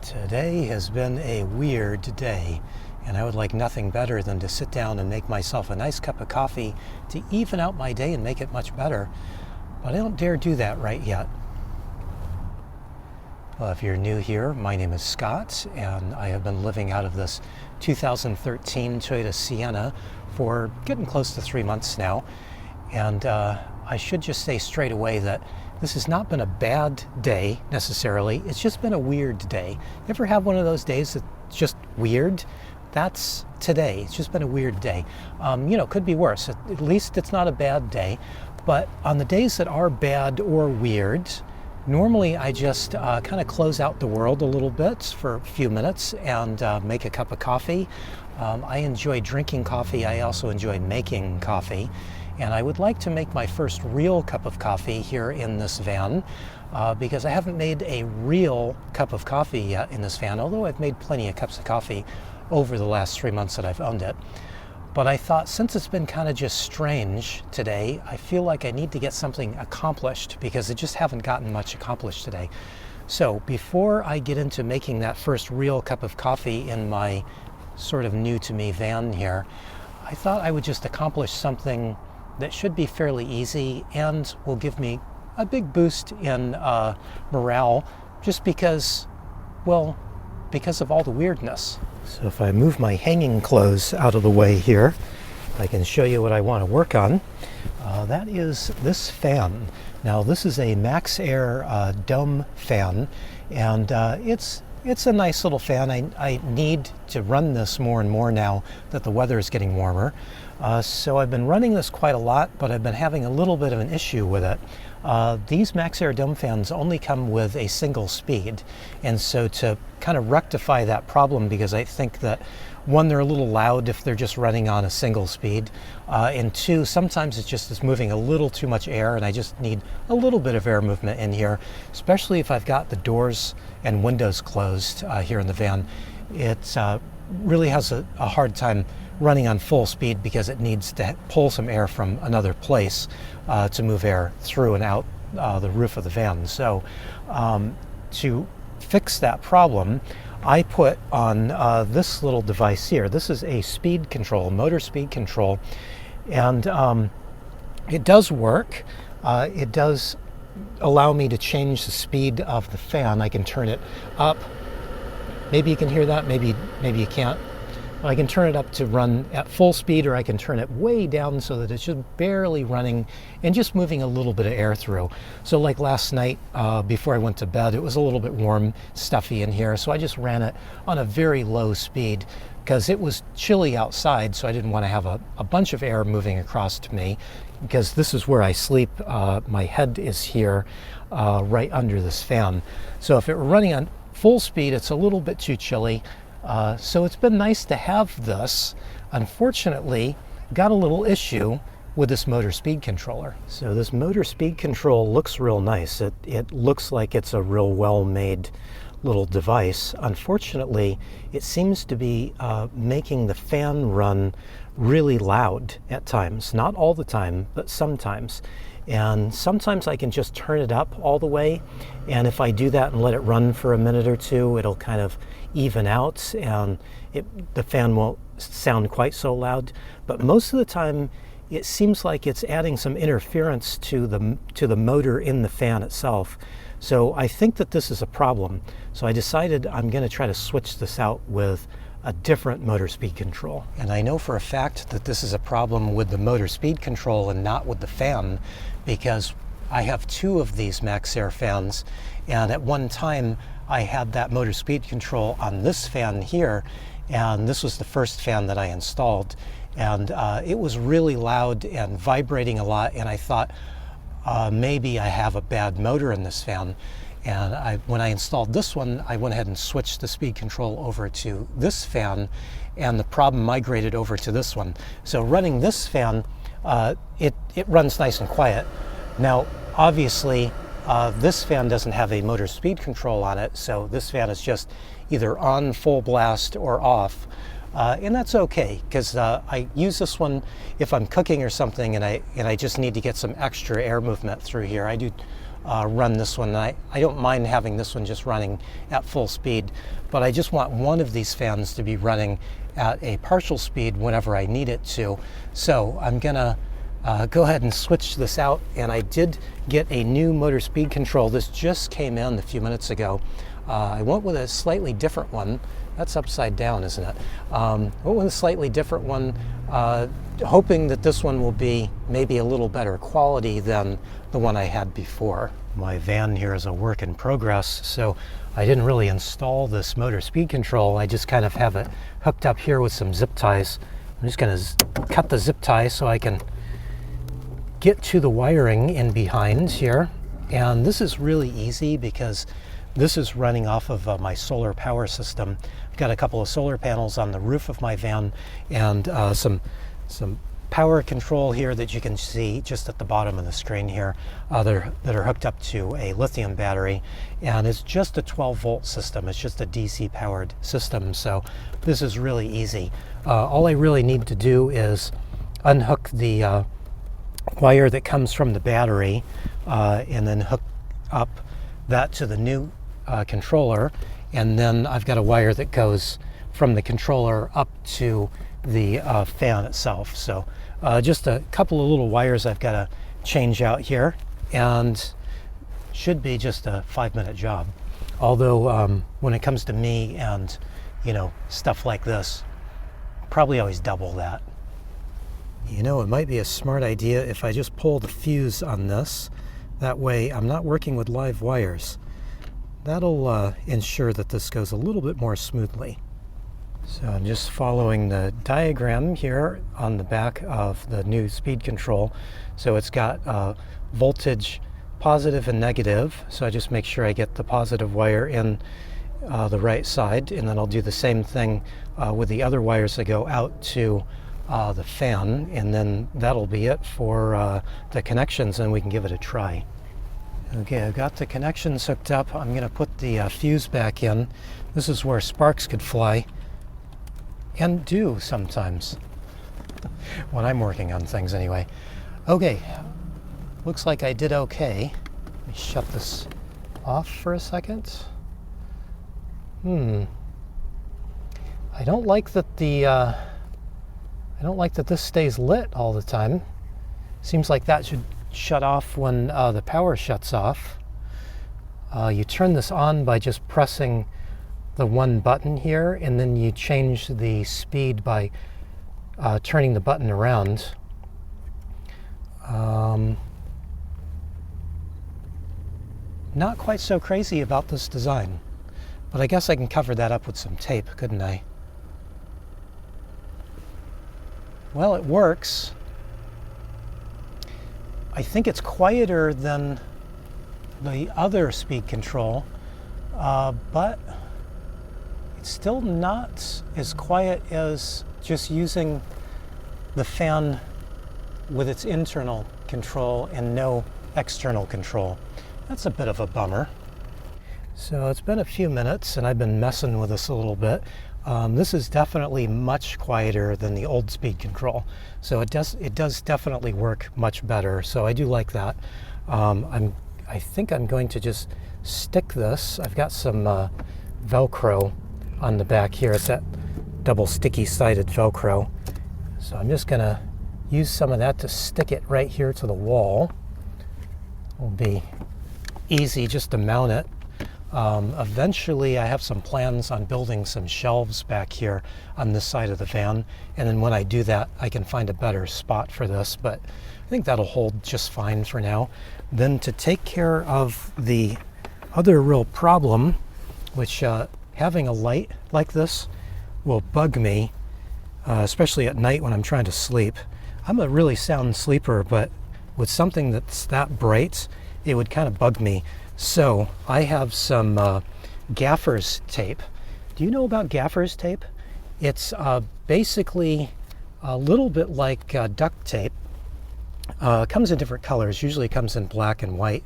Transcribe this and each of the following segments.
Today has been a weird day, and I would like nothing better than to sit down and make myself a nice cup of coffee to even out my day and make it much better, but I don't dare do that right yet. Well, if you're new here, my name is Scott, and I have been living out of this 2013 Toyota Sienna for getting close to 3 months now, and I should just say straight away that this has not been a bad day necessarily. It's just been a weird day. You ever have one of those days that's just weird? That's today. It's just been a weird day. Could be worse. At least it's not a bad day. But on the days that are bad or weird, normally I just kind of close out the world a little bit for a few minutes and make a cup of coffee. I enjoy drinking coffee. I also enjoy making coffee. And I would like to make my first real cup of coffee here in this van because I haven't made a real cup of coffee yet in this van, although I've made plenty of cups of coffee over the last 3 months that I've owned it. But I thought, since it's been kind of just strange today, I feel like I need to get something accomplished because I just haven't gotten much accomplished today. So before I get into making that first real cup of coffee in my sort of new to me van here, I thought I would just accomplish something that should be fairly easy and will give me a big boost in morale just because of all the weirdness. So if I move my hanging clothes out of the way here, I can show you what I want to work on. That is this fan. Now this is a MaxxAir Dome Fan, and it's a nice little fan. I need to run this more and more now that the weather is getting warmer. So I've been running this quite a lot, but I've been having a little bit of an issue with it. These MaxxAir Dome fans only come with a single speed. And so to kind of rectify that problem, because I think that one, they're a little loud if they're just running on a single speed. And two, sometimes it's moving a little too much air, and I just need a little bit of air movement in here, especially if I've got the doors and windows closed here in the van. It really has a hard time running on full speed because it needs to pull some air from another place to move air through and out the roof of the van. So to fix that problem, I put on this little device here. This is a speed control, motor speed control, and it does work. It does allow me to change the speed of the fan. I can turn it up. Maybe you can hear that, maybe you can't. I can turn it up to run at full speed, or I can turn it way down so that it's just barely running and just moving a little bit of air through. So like last night before I went to bed, it was a little bit warm, stuffy in here, so I just ran it on a very low speed because it was chilly outside, so I didn't want to have a bunch of air moving across to me, because this is where I sleep. My head is here right under this fan. So if it were running on full speed, it's a little bit too chilly. So it's been nice to have this. Unfortunately, got a little issue with this motor speed controller. So this motor speed control looks real nice. It looks like it's a real well-made little device. Unfortunately, it seems to be making the fan run really loud at times. Not all the time, but sometimes. And sometimes I can just turn it up all the way, and if I do that and let it run for a minute or two, it'll kind of even out and the fan won't sound quite so loud. But most of the time it seems like it's adding some interference to the motor in the fan itself. So I think that this is a problem. So I decided I'm going to try to switch this out with a different motor speed control. And I know for a fact that this is a problem with the motor speed control and not with the fan, because I have two of these MaxxAir fans, and at one time I had that motor speed control on this fan here, and this was the first fan that I installed, and it was really loud and vibrating a lot, and I thought maybe I have a bad motor in this fan. And when I installed this one, I went ahead and switched the speed control over to this fan, and the problem migrated over to this one. So running this fan, it runs nice and quiet. Now, obviously, this fan doesn't have a motor speed control on it, so this fan is just either on full blast or off. And that's okay, because I use this one if I'm cooking or something and I just need to get some extra air movement through here. I do run this one. I don't mind having this one just running at full speed, but I just want one of these fans to be running at a partial speed whenever I need it to. So I'm gonna go ahead and switch this out, and I did get a new motor speed control. This just came in a few minutes ago. I went with a slightly different one. That's upside down, isn't it? Went with a slightly different one, hoping that this one will be maybe a little better quality than the one I had before. My van here is a work in progress, so I didn't really install this motor speed control. I just kind of have it hooked up here with some zip ties. I'm just going to cut the zip tie so I can get to the wiring in behind here. And this is really easy because this is running off of my solar power system. I've got a couple of solar panels on the roof of my van, and some power control here that you can see just at the bottom of the screen here that are hooked up to a lithium battery, and it's just a 12-volt system. It's just a DC powered system, so this is really easy. All I really need to do is unhook the wire that comes from the battery and then hook up that to the new controller, and then I've got a wire that goes from the controller up to the fan itself. So just a couple of little wires I've got to change out here, and should be just a 5-minute job. Although when it comes to me and stuff like this, probably always double that. It might be a smart idea if I just pull the fuse on this. That way I'm not working with live wires. That'll ensure that this goes a little bit more smoothly. So I'm just following the diagram here on the back of the new speed control. So it's got voltage positive and negative. So I just make sure I get the positive wire in the right side, and then I'll do the same thing with the other wires that go out to the fan, and then that'll be it for the connections, and we can give it a try. Okay, I've got the connections hooked up. I'm going to put the fuse back in. This is where sparks could fly, and do sometimes, when I'm working on things anyway. Okay, looks like I did okay. Let me shut this off for a second. I don't like that this stays lit all the time. Seems like that should shut off when the power shuts off. You turn this on by just pressing the one button here, and then you change the speed by turning the button around. Not quite so crazy about this design, but I guess I can cover that up with some tape, couldn't I? Well, it works. I think it's quieter than the other speed control, but it's still not as quiet as just using the fan with its internal control and no external control. That's a bit of a bummer. So it's been a few minutes and I've been messing with this a little bit. This is definitely much quieter than the old speed control. So it does definitely work much better. So I do like that. I think I'm going to just stick this. I've got some Velcro on the back here. It's that double sticky sided Velcro. So I'm just gonna use some of that to stick it right here to the wall. It'll be easy just to mount it. Eventually I have some plans on building some shelves back here on this side of the van, and then when I do that I can find a better spot for this, but I think that'll hold just fine for now. Then to take care of the other real problem, which having a light like this will bug me, especially at night when I'm trying to sleep. I'm a really sound sleeper, but with something that's that bright, it would kind of bug me. So I have some Gaffer's tape. Do you know about Gaffer's tape? It's basically a little bit like duct tape. It comes in different colors. Usually it comes in black and white.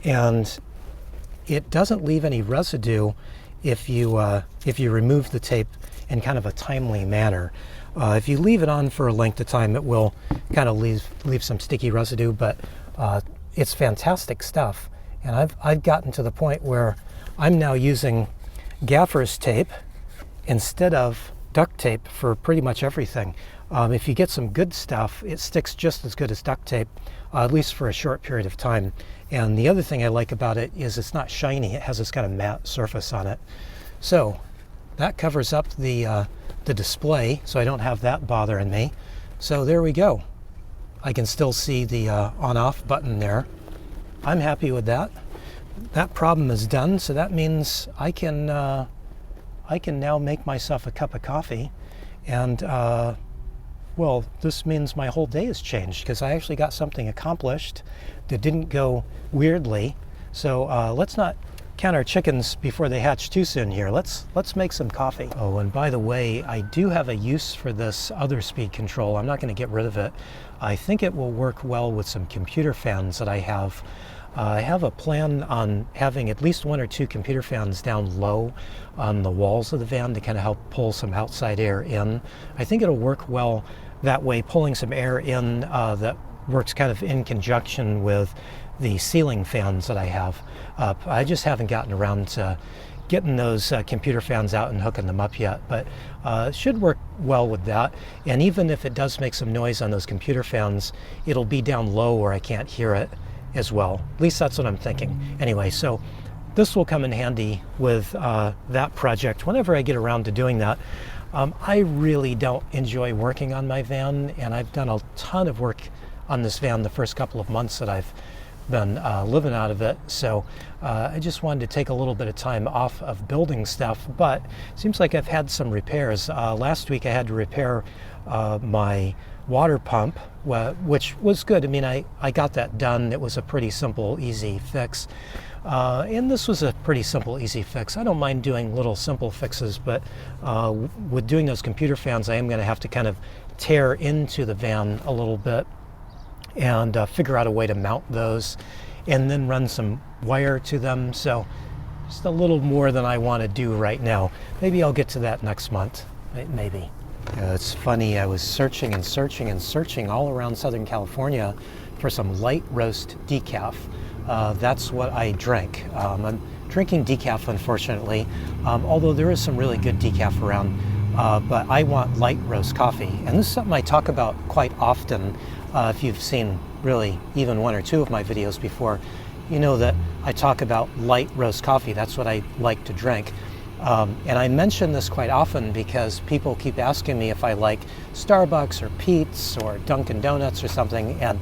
And it doesn't leave any residue if you remove the tape in kind of a timely manner. If you leave it on for a length of time, it will kind of leave some sticky residue, but it's fantastic stuff. And I've gotten to the point where I'm now using Gaffer's tape instead of duct tape for pretty much everything. If you get some good stuff, it sticks just as good as duct tape, at least for a short period of time. And the other thing I like about it is it's not shiny. It has this kind of matte surface on it. So that covers up the display, so I don't have that bothering me. So there we go. I can still see the on-off button there. I'm happy with that. That problem is done, so that means I can now make myself a cup of coffee, and well, this means my whole day has changed because I actually got something accomplished that didn't go weirdly. So let's not count our chickens before they hatch too soon here. Let's make some coffee. Oh, and by the way, I do have a use for this other speed control. I'm not going to get rid of it. I think it will work well with some computer fans that I have. I have a plan on having at least 1 or 2 computer fans down low on the walls of the van to kind of help pull some outside air in. I think it'll work well that way, pulling some air in that works kind of in conjunction with the ceiling fans that I have up. I just haven't gotten around to getting those computer fans out and hooking them up yet, but it should work well with that. And even if it does make some noise on those computer fans, it'll be down low where I can't hear it as well. At least that's what I'm thinking. Anyway, so this will come in handy with that project whenever I get around to doing that. I really don't enjoy working on my van, and I've done a ton of work on this van the first couple of months that I've been living out of it. So I just wanted to take a little bit of time off of building stuff, but it seems like I've had some repairs. Last week I had to repair my water pump, which was good. I mean, I got that done. It was a pretty simple, easy fix. And this was a pretty simple, easy fix. I don't mind doing little simple fixes, but with doing those computer fans, I am going to have to kind of tear into the van a little bit and figure out a way to mount those and then run some wire to them. So just a little more than I want to do right now. Maybe I'll get to that next month, maybe. It's funny, I was searching and searching and searching all around Southern California for some light roast decaf. That's what I drank. I'm drinking decaf, unfortunately, although there is some really good decaf around, but I want light roast coffee. And this is something I talk about quite often. If you've seen really even 1 or 2 of my videos before, you know that I talk about light roast coffee. That's what I like to drink. And I mention this quite often because people keep asking me if I like Starbucks or Pete's or Dunkin' Donuts or something, and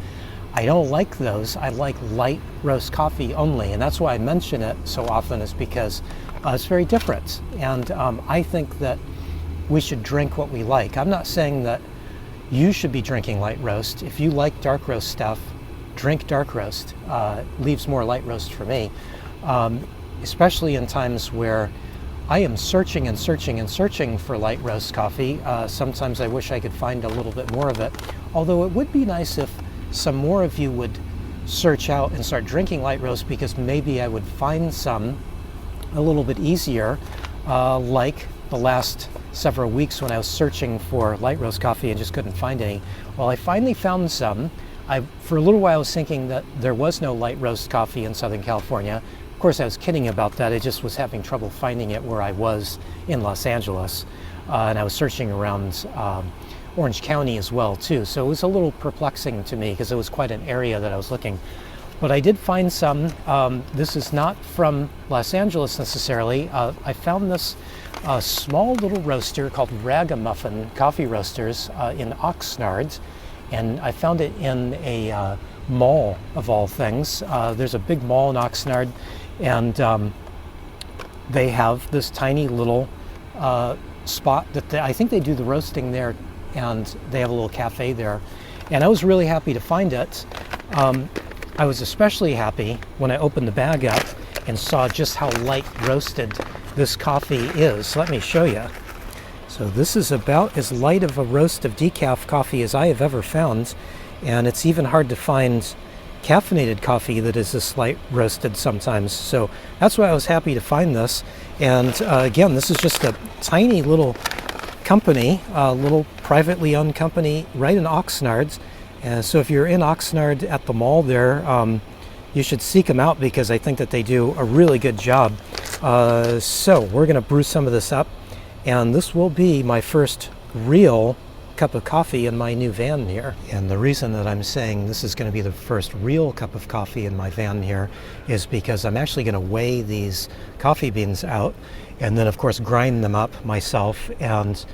I don't like those. I like light roast coffee only, and that's why I mention it so often, is because it's very different. And I think that we should drink what we like. I'm not saying that you should be drinking light roast. If you like dark roast stuff, drink dark roast. Leaves more light roast for me, especially in times where I am searching and searching and searching for light roast coffee. Sometimes I wish I could find a little bit more of it, although it would be nice if some more of you would search out and start drinking light roast, because maybe I would find some a little bit easier, like the last several weeks when I was searching for light roast coffee and just couldn't find any. Well, I finally found some. For a little while I was thinking that there was no light roast coffee in Southern California. Of course, I was kidding about that. I just was having trouble finding it where I was in Los Angeles. And I was searching around Orange County as well, too. So it was a little perplexing to me because it was quite an area that I was looking. But I did find some. This is not from Los Angeles necessarily. I found this small little roaster called Ragamuffin Coffee Roasters in Oxnard. And I found it in a mall, of all things. There's a big mall in Oxnard, and they have this tiny little spot that I think they do the roasting there, and they have a little cafe there. And I was really happy to find it. I was especially happy when I opened the bag up and saw just how light roasted this coffee is. Let me show you. So this is about as light of a roast of decaf coffee as I have ever found, and it's even hard to find caffeinated coffee that is this light roasted sometimes. So that's why I was happy to find this. And again, this is just a tiny little company, a little privately owned company right in Oxnard. So if you're in Oxnard at the mall there, you should seek them out because I think that they do a really good job. So we're going to brew some of this up, and this will be my first real cup of coffee in my new van here. And the reason that I'm saying this is going to be the first real cup of coffee in my van here is because I'm actually going to weigh these coffee beans out and then of course grind them up myself and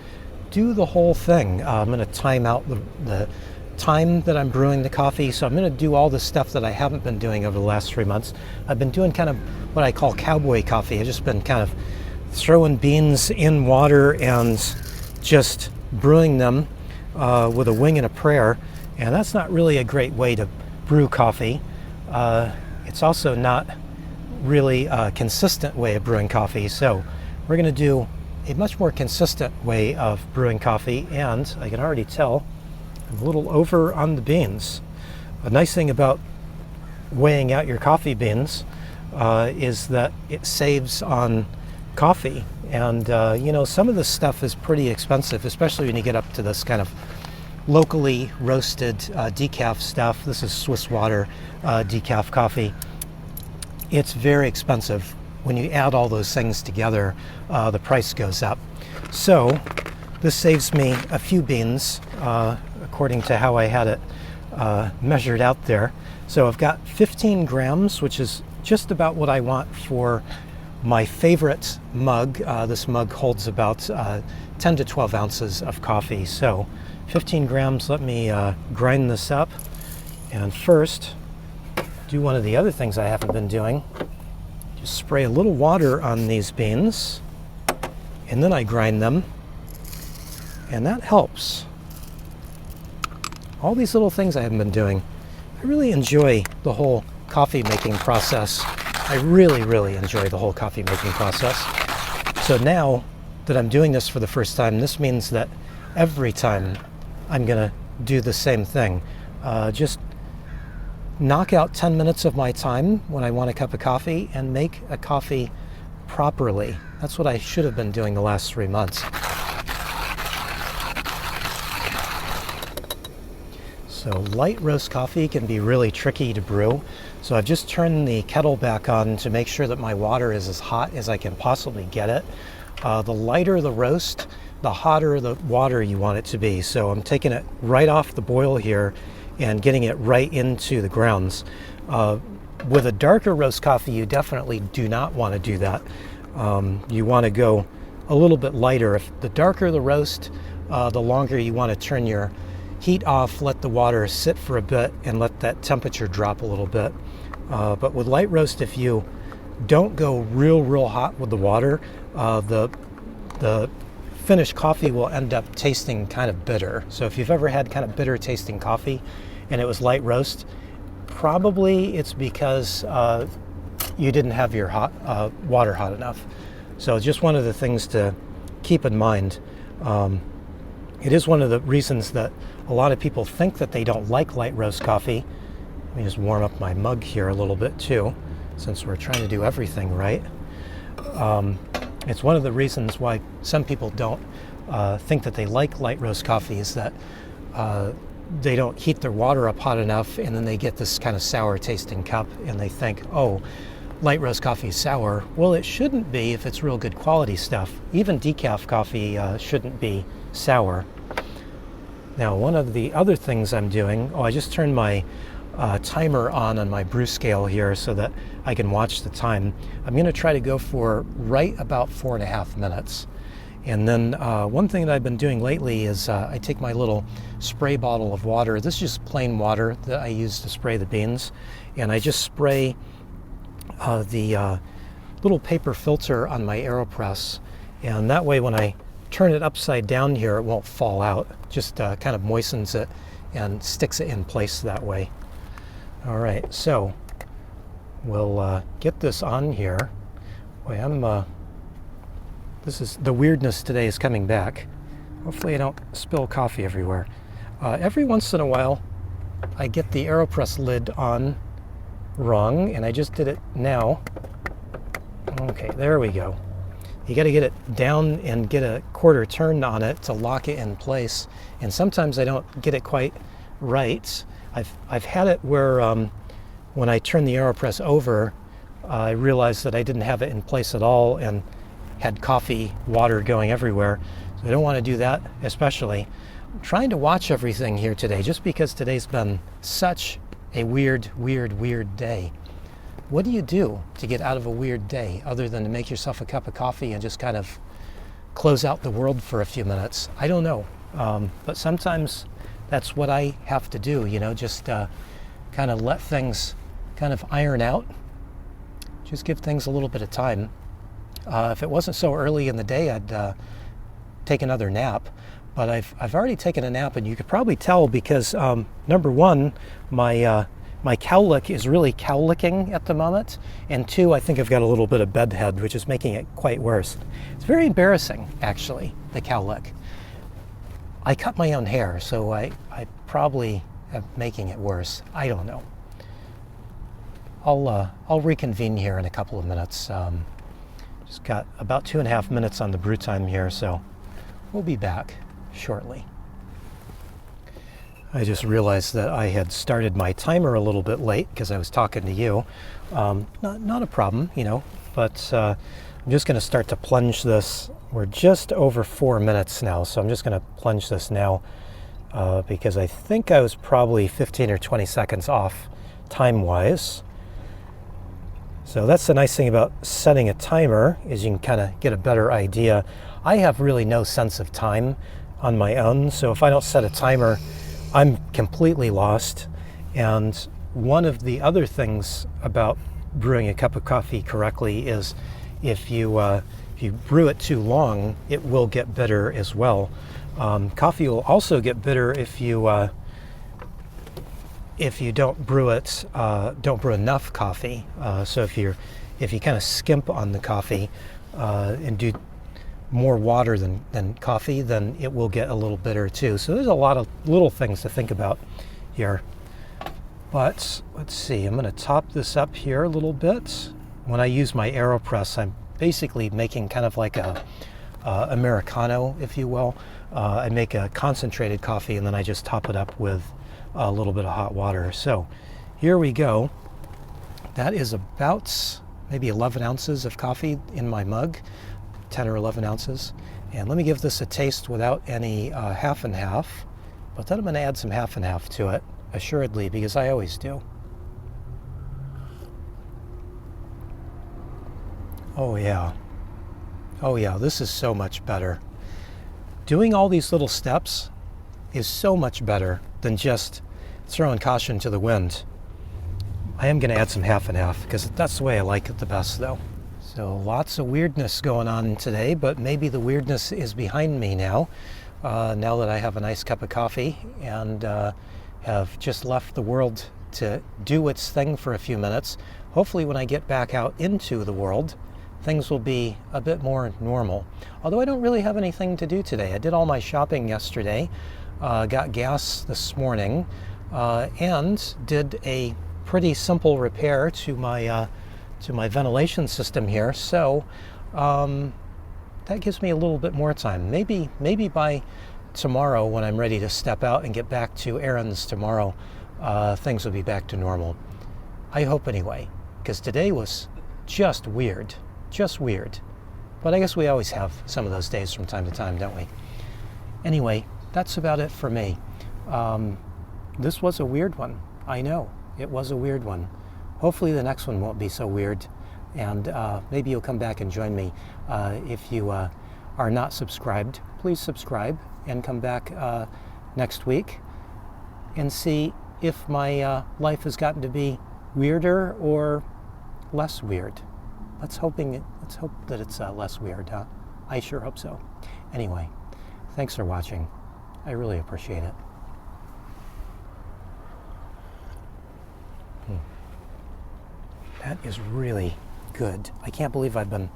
do the whole thing. I'm going to time out the time that I'm brewing the coffee, so I'm going to do all the stuff that I haven't been doing over the last 3 months. I've been doing kind of what I call cowboy coffee. I've just been kind of throwing beans in water and just brewing them with a wing and a prayer, and that's not really a great way to brew coffee. It's also not really a consistent way of brewing coffee, so we're going to do a much more consistent way of brewing coffee, and I can already tell I'm a little over on the beans. A nice thing about weighing out your coffee beans is that it saves on coffee. And you know, some of this stuff is pretty expensive, especially when you get up to this kind of locally roasted decaf stuff. This is Swiss water decaf coffee. It's very expensive. When you add all those things together, the price goes up. So this saves me a few beans, according to how I had it measured out there. So I've got 15 grams, which is just about what I want for my favorite mug. This mug holds about 10 to 12 ounces of coffee. So 15 grams, let me grind this up. And first, do one of the other things I haven't been doing. Just spray a little water on these beans, and then I grind them, and that helps. All these little things I haven't been doing. I really enjoy the whole coffee making process. I really, really enjoy the whole coffee making process. So now that I'm doing this for the first time, this means that every time I'm gonna do the same thing. Just knock out 10 minutes of my time when I want a cup of coffee and make a coffee properly. That's what I should have been doing the last 3 months. So light roast coffee can be really tricky to brew. So I've just turned the kettle back on to make sure that my water is as hot as I can possibly get it. The lighter the roast, the hotter the water you want it to be. So I'm taking it right off the boil here and getting it right into the grounds. With a darker roast coffee, you definitely do not want to do that. You want to go a little bit lighter. If the darker the roast, the longer you want to turn your heat off, let the water sit for a bit and let that temperature drop a little bit. But with light roast, if you don't go real hot with the water, the finished coffee will end up tasting kind of bitter. So if you've ever had kind of bitter tasting coffee and it was light roast, probably it's because you didn't have your water hot enough. So just one of the things to keep in mind. It is one of the reasons that a lot of people think that they don't like light roast coffee. Let me just warm up my mug here a little bit too, since we're trying to do everything right. It's one of the reasons why some people don't think that they like light roast coffee is that they don't heat their water up hot enough, and then they get this kind of sour tasting cup and they think, oh, light roast coffee is sour. Well, it shouldn't be if it's real good quality stuff. Even decaf coffee shouldn't be sour. Now, one of the other things I'm doing, I just turned my timer on my brew scale here so that I can watch the time. I'm going to try to go for right about 4.5 minutes. And then one thing that I've been doing lately is I take my little spray bottle of water. This is just plain water that I use to spray the beans. And I just spray the little paper filter on my AeroPress. And that way when I turn it upside down here, it won't fall out. Just kind of moistens it and sticks it in place that way. All right, so we'll get this on here. Boy, this is the weirdness today is coming back. Hopefully I don't spill coffee everywhere. Every once in a while, I get the AeroPress lid on wrong, and I just did it now. Okay, there we go. You got to get it down and get a quarter turn on it to lock it in place. And sometimes I don't get it quite right. I've had it where when I turned the AeroPress over, I realized that I didn't have it in place at all and had coffee water going everywhere. So I don't want to do that, especially. I'm trying to watch everything here today just because today's been such a weird day. What do you do to get out of a weird day other than to make yourself a cup of coffee and just kind of close out the world for a few minutes? I don't know. But sometimes that's what I have to do, you know, just kind of let things kind of iron out. Just give things a little bit of time. If it wasn't so early in the day, I'd take another nap. But I've already taken a nap, and you could probably tell because number one, my cowlick is really cowlicking at the moment, and two, I think I've got a little bit of bedhead, which is making it quite worse. It's very embarrassing, actually, the cowlick. I cut my own hair, so I probably am making it worse. I don't know. I'll reconvene here in a couple of minutes. Just got about 2.5 minutes on the brew time here, so we'll be back shortly. I just realized that I had started my timer a little bit late because I was talking to you. Not a problem, you know, but I'm just going to start to plunge this. We're just over 4 minutes now, so I'm just going to plunge this now because I think I was probably 15 or 20 seconds off time-wise. So that's the nice thing about setting a timer, is you can kind of get a better idea. I have really no sense of time on my own, so if I don't set a timer, I'm completely lost. And one of the other things about brewing a cup of coffee correctly is if you brew it too long, it will get bitter as well. Coffee will also get bitter if you don't brew it, don't brew enough coffee. So if you kind of skimp on the coffee and do more water than coffee, then it will get a little bitter too. So there's a lot of little things to think about here. But let's see, I'm going to top this up here a little bit. When I use my AeroPress, I'm basically making kind of like a Americano, if you will. I make a concentrated coffee and then I just top it up with a little bit of hot water. So here we go. That is about maybe 11 ounces of coffee in my mug, 10 or 11 ounces. And let me give this a taste without any half and half, but then I'm going to add some half and half to it, assuredly, because I always do. Oh yeah, this is so much better. Doing all these little steps is so much better than just throwing caution to the wind. I am going to add some half and half because that's the way I like it the best, though. So lots of weirdness going on today, but maybe the weirdness is behind me now, now that I have a nice cup of coffee and have just left the world to do its thing for a few minutes. Hopefully when I get back out into the world, things will be a bit more normal. Although I don't really have anything to do today. I did all my shopping yesterday, got gas this morning, and did a pretty simple repair to my ventilation system here. So that gives me a little bit more time. Maybe by tomorrow, when I'm ready to step out and get back to errands tomorrow, things will be back to normal. I hope anyway, because today was just weird. Just weird. But I guess we always have some of those days from time to time, don't we? Anyway, that's about it for me. This was a weird one. I know, it was a weird one. Hopefully the next one won't be so weird, and maybe you'll come back and join me. If you are not subscribed, please subscribe and come back next week and see if my life has gotten to be weirder or less weird. Let's hope that it's less weird, huh? I sure hope so. Anyway, thanks for watching. I really appreciate it. That is really good. I can't believe I've been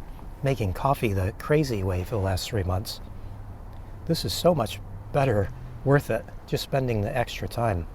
making coffee the crazy way for the last 3 months. This is so much better, worth it, just spending the extra time.